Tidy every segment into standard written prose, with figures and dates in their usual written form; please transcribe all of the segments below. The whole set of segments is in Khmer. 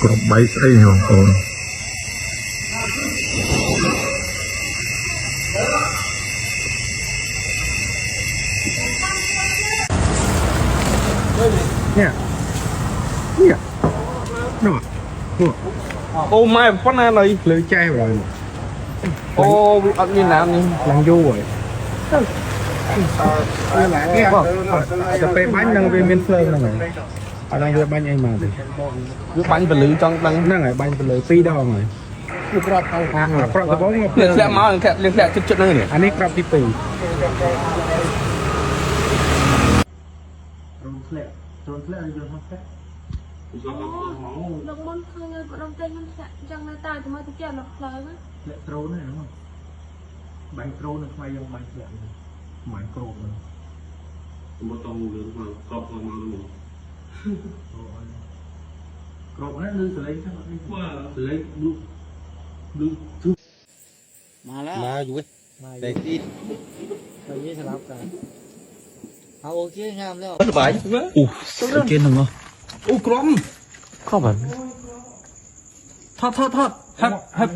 ក្រុម3ស្អីបងប្អូននេះនេះនោះអូម៉ែប៉ុណ្ណានេះលើចែកហើយអូវាអត់មានណានេះឡើងយូរហើយតែពេលបាញ់នឹងវាមានភ្លើងហ្នឹងហើយអត់ដឹងវាបាញ់អីមកទេវាបាញ់ពលឺចង់ដឹងហ្នឹងហើយបាញ់ពលឺ2ដងហើយវាក្របទៅក្របដំបងមកភ្លើងធ្លាក់មកធ្លាក់ជិតហ្នឹងនេះអានេះក្របទី2រោងធ្លាក់យើងហត់ទេលោកមុនឃើញក៏ដុំតែខ្ញុំចាក់ចឹងនៅតែទៅមកទៅជាលោកផ្លូវណាធ្លាក់ត្រូនហ្នឹងបាញ់ត្រូននៅខ្មែរយើងបាញ់ធ្លាក់មិនក្របហ្នឹងសម្បត្តិតងរឿងមកក្របមកមកនោះក្របហ្នឹងនឹងសលេងហ្នឹងអត់ទេសលេងលុកมาแล้วมาอยู่แต่ที่ตอนนี้สลับกันเอาโอเคงามแล้วสบายอู้โอเคหนึ่งเหรออู้กลมเข้าแบบทอด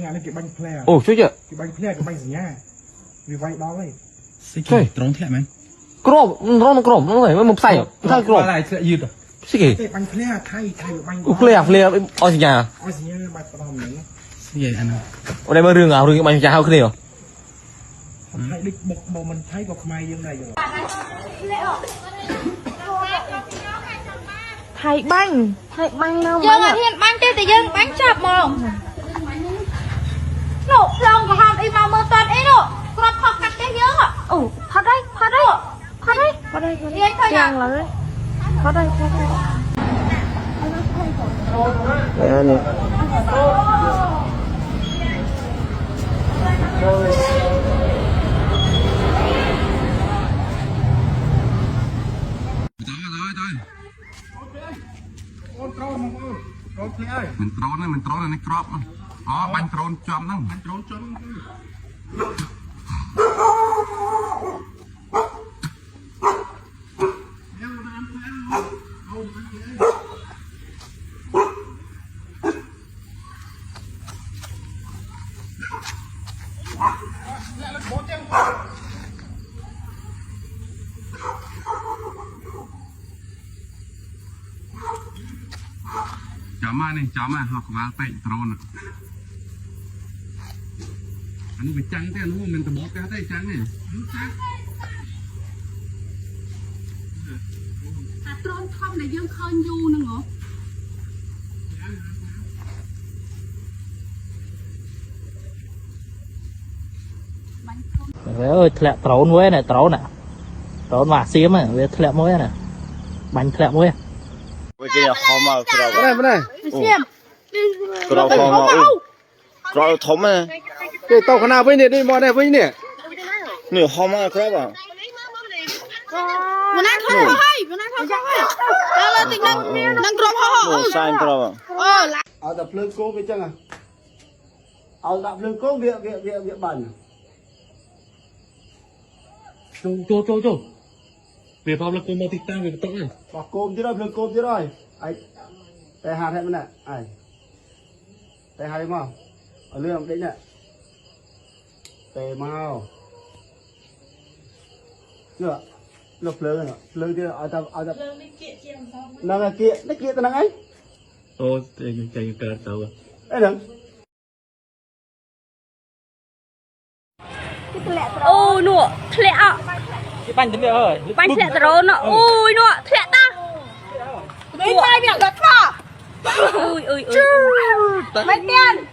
งานนี้เก็บบังแผลโอ้ช่วยเยอะเก็บบังแผลกับบังสัญญาวิไว้ดองเลยใช่ตรงแผลไหมกรอบมันกรอบนั่นเลยมันใส่ถ้ากรอบอะไรเสื้อยืดอ่ะสิเกบังแผลไทยบังอู้แผลเอาสัญญาบัตรประมาณนี้เสียอันนั้นวันนี้มาเรื่องบังสัญญาเขาขึ้นเหรอไทยดิบอกมันไทยกับខ្មែរយើងដែរយកថៃបាញ់នៅយើងអត់ហ៊ានបាញ់ទេតែយើងបាញ់ចាប់មកនោះឡងក៏ហមអីមកមើលតអីនោះគ្រាប់ផកកាត់ទេយើងអូផាត់ហើយរៀនទៅយ៉ាងឡើយផាត់ហើយมันโตรนในกรอบอ๋อบันโตรนจอมนั่งบันโตรนจอมจำมาหอกมาเตะโตรนอันนี้ไปจังแต่นู้นมันตะบอกกันได้จังเนี่ยโตรนทำในยังเคยอยู่นึงเหรอเทะโตรนไว้เนี่ยโตรนมาเสียมอ่ะเวทะมวยน่ะบังทะมวยเมื่อกี้เขามาเราไม่ได้เราพอมาเราทมอ่ะcái tàu khana với này đi mò này với nàyนี่เขามาครับอ่ะวันนั้นเขาให้แล้วติดนั่งกรอบเขาโอ้ใช่ครับอ่ะเอาแต่เพลิงโก้ไปจังอ่ะเอาแต่เพลิงโก้เวียบันโจเวียพร้อมแล้วกูมาติดตั้งเวียต้องบอกโก้ที่ได้เพลิงโก้ที่ได้ไอ้แต่หาให้มันน่ะไอ้แต่หาได้มั้งเอาเรื่องได้เนี่ยแต่มาเนี่ยnó phơi kia ở tập năng là kia nó kia tao năng ấy ô chạy cờ tàu ấy đừng ô nụ thẹn cái bánh tính rồi bánh thẹn rồi nọ ui nụ thẹn ta mấy tay miệng gật vào ui mấy tiền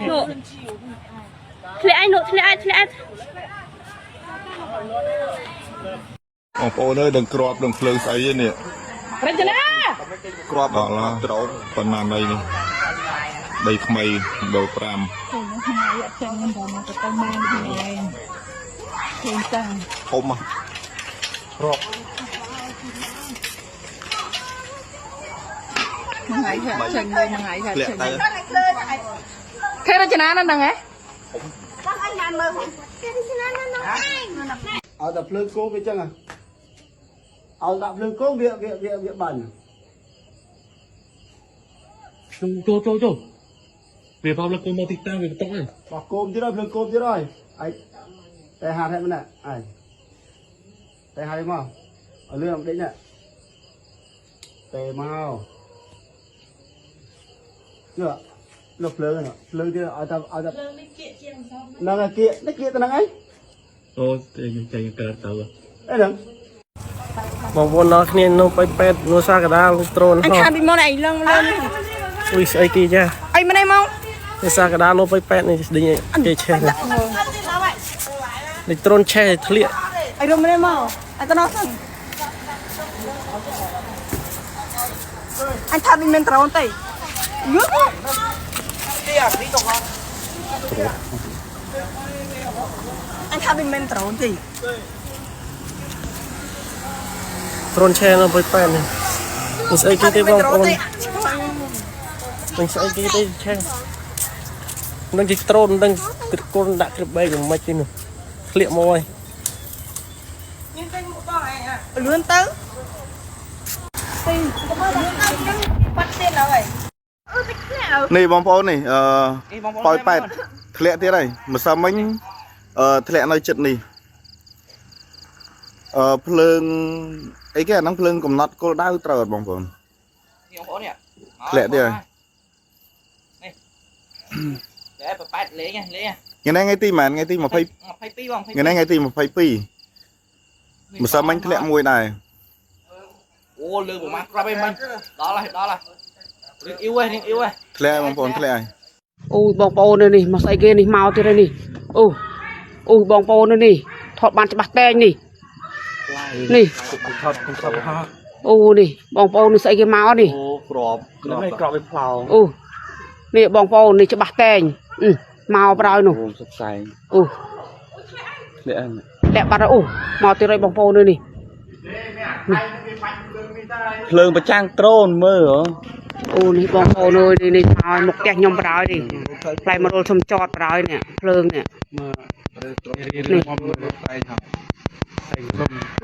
nụ thẹn aiបងប្អូនអើយដឹងក្របដឹងភ្លើងស្អីនេះរចនាក្របដល់ឡាត្រោតប៉ុណ្ណាណៃនេះដីថ្មីដូរ5ធំក្របថ្ងៃចេញមួយថ្ងៃចេញខេរចនាนั่นហ្នឹងហ៎ដល់អញបានមើលខេរចនាนั่นហ្នឹងឯងเอาแต่เพลิงโก้ไปจังอ่ะเอาแต่เพลิงโก้เวียบัน Chỗ Vì bao là cô mô tích tăng về tóc này Bỏ côm chứ rồi, phường côm chứ rồi. Ai. Tay hạt hết bên này. Ai. Tay hạt mà. Ở lương đấy nè. Tay mau. Chưa. Lục lương rồi. Lương chứ ở tập Nó là kia, nó kia tao năng ấy. Ô, chạy cờ tàu à Đấy đừng. បងប្អូនអរគ្នានោះពេពេតនោះសាកដាលត្រូន Anh ហោះ Kha bị món này lưng lên. អុយស្អីគេចា Anh bên đây mong. នេះសាកដាលនោះពេពេតនេះស្ដេញគេឆេះនេះនេះត្រូនឆេះធ្លាក់ Anh bên đây mong. Anh tao nói xong. Anh Kha bị men trốn tay. Nước. Anh Kha bị men trốn tay. ត្រូនឆេះនោះពេពេតនេះនេះស្អីគេទេបងប្អូននេះស្អីគេទេឆេះនឹងជីត្រូននឹងទឹកគុណដាក់គ្របបែកមិនទេនោះធ្លាក់មកហើយ Lươn tứ. Bắt tiền rồi. នេះបងប្អូននេះប៉ោយប៉ែតធ្លាក់ទៀតហើយម្សិលមិញធ្លាក់នៅចិត្តនេះភ្លើងអីគេអាហ្នឹងភ្លើងកំណត់គោលដៅត្រូវអត់បងប្អូនធ្លាក់ទៀតហើយ để bà bát lấy nha lấy nha ថ្ងៃនេះថ្ងៃទីម៉ែនថ្ងៃទី20 phay pi bông ថ្ងៃនេះថ្ងៃទី22ម្សិលមិញធ្លាក់មួយដែរ ô lương của má ra bên mình đó là riêng yêu ơi ធ្លាក់បងប្អូនធ្លាក់ហើយ អូបងប្អូននេះមកស្អីគេនេះមកទៀតហើយនេះអូបងប្អូននេះថតបានច្បាស់តែងនេះនេះថតគុំសពហោអូនេះបងប្អូននេះស្អីគេមកនេះ Ô, crop Nó crop với plow អូនេះបងប្អូននេះច្បាស់តែងមកប្រហើយនោះ Ô, sắp xài អូ Để ăn តែបាត់អូមកទៀតហើយបងប្អូននេះ Phương bà trang trôn mơ hả អូនេះបងប្អូនអើយនេះមកមុខផ្ទះខ្ញុំប្រហើយនេះផ្លែមករលខ្ញុំចតប្រហើយនេះភ្លើងនេះ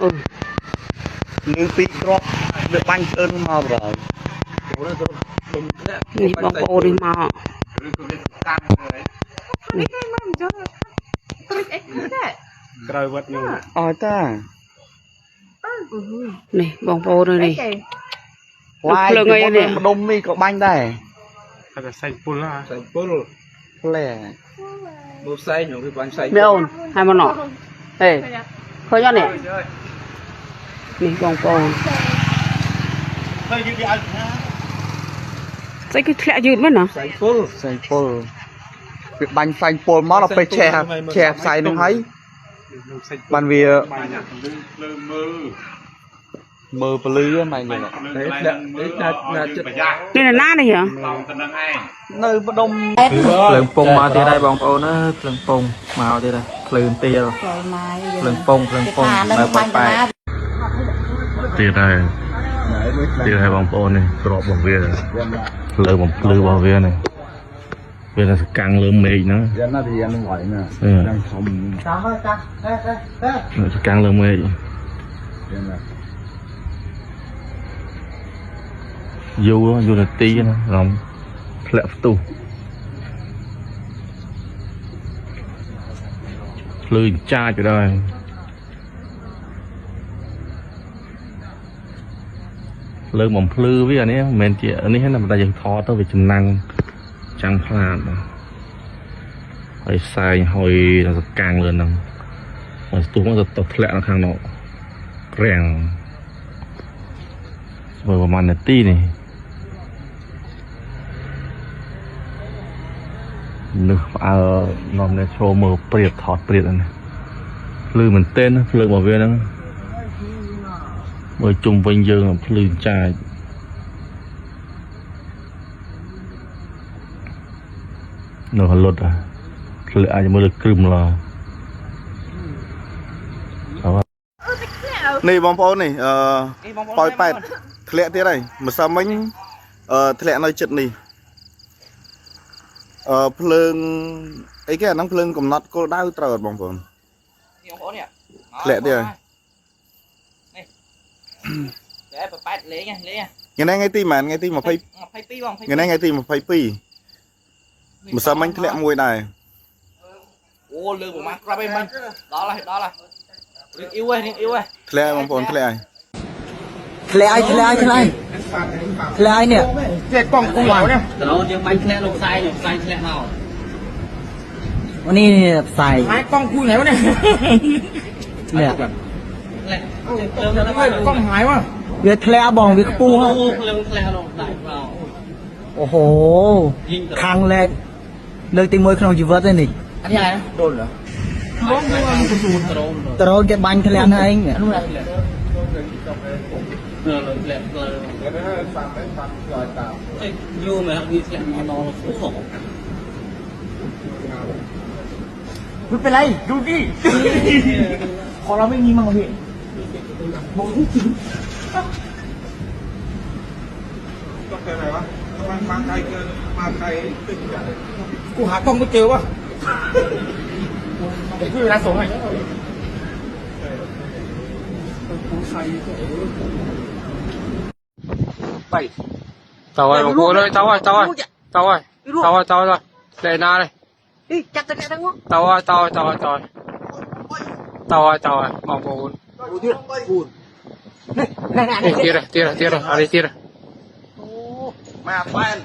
អូ Lương tí crop Được bánh ơn mà rồi នេះបងប្អូននេះមក Trời vật nhiều. Ôi ta នេះបងប្អូននេះ Hoài Phương ơi, cái nè. con đông mi có bánh đây Thật là xanh full á. Lè bột xay những cái bánh xay មេអូនហើយមកណោះហេឃើញអត់នេះនេះបងប្អូនស្អីគេធ្លាក់យឺតមែនណា Xanh full Việc bánh xanh full mà nó phải chè xay nó hay Bạn vì Mơ bà lư á mày nhìn nè នេះណានេះហ៎ Nơi bà đông ភ្លើងពងមកទៀតហើយបងប្អូនអើយភ្លើងពងមកទៀតហើយភ្លើងទៀលភ្លើងពងនៅបែបបែប ទៀតហើយបងប្អូននេះក្របរបស់វាលើបំភ្លឺរបស់វានេះវានៅសកាំងលើមេឃហ្នឹង Dân nó thì dân nó gọi nè. Ừ. Đang không. នៅសកាំងលើមេឃ Dân là យូរនាទីណារំធ្លាក់ផ្ទុះភ្លឺចាចទៅដែរលើបំភ្លឺវាអានេះមិនមែនជានេះណាតែយើងថតទៅវាចំណាំងចាំងផ្លាតហើយផ្សាយហើយសកាំងលើហ្នឹងហើយស្ទុះមកទៅធ្លាក់នៅខាងនោះរាំងស្មើប្រហែលនាទីនេះនឹកអើនាំអ្នកឈរមើលព្រាបថតព្រាបហ្នឹងភ្លឺមែនទែនភ្លើងរបស់វាហ្នឹងមើលជុំវិញយើងភ្លឺចាចនៅហលុតធ្លាក់អាចមើលគ្រឹមឡើយ នេះបងប្អូននេះប៉ោយប៉ែតធ្លាក់ទៀតហើយម្សិលមិញធ្លាក់នៅចិត្តនេះភ្លើងអីគេអាហ្នឹងភ្លើងកំណត់គោលដៅត្រូវអត់បងប្អូន nhiều hố nè Lẹ đi rồi. để bà bát lấy nha ngày nay ngày tí mà phải 22បង ngày nay ngày tí mà phải pi mà sao mình lẹ mùi này អូលើប្រមាណក្រាប់ឯងមិញដល់ហើយរៀងអ៊ីវឯង lẹ bóng bóng lẹ ធ្លាក់នេះ ចេះកង់គង់មកនេះ ត្រូវយើងបាញ់ធ្លាក់លោកផ្សាយធ្លាក់មកនេះផ្សាយ ហើយកង់គួយไหนวะเนี่ย ធ្លាក់ កង់ហាยวะ វាធ្លាក់បងវាខ្ពស់ ភ្លើងធ្លាក់លងដៃមក អូហូខាងលែកលើកទី1ក្នុងជីវិតទេនេះ อันนี้อะไรนะโดนเหรอโดนត្រោនគេបាញ់ធ្លាក់ហ្នឹងឯង ยูไหมครับมีเสียงนอนโอ้โหไม่เป็นไรดูดิของเราไม่มีมั้งพี่บอกที่จริงก็เป็นไรวะมาไกลเกินมาไกลกูหากล้องไม่เจอวะเดี๋ยวกูอยู่ร้านส่งให้ไป tao ơi một ơi tao ơi để na đây đi chặt cái thằng ngó tao ơi một buồn tira đây tira mà fan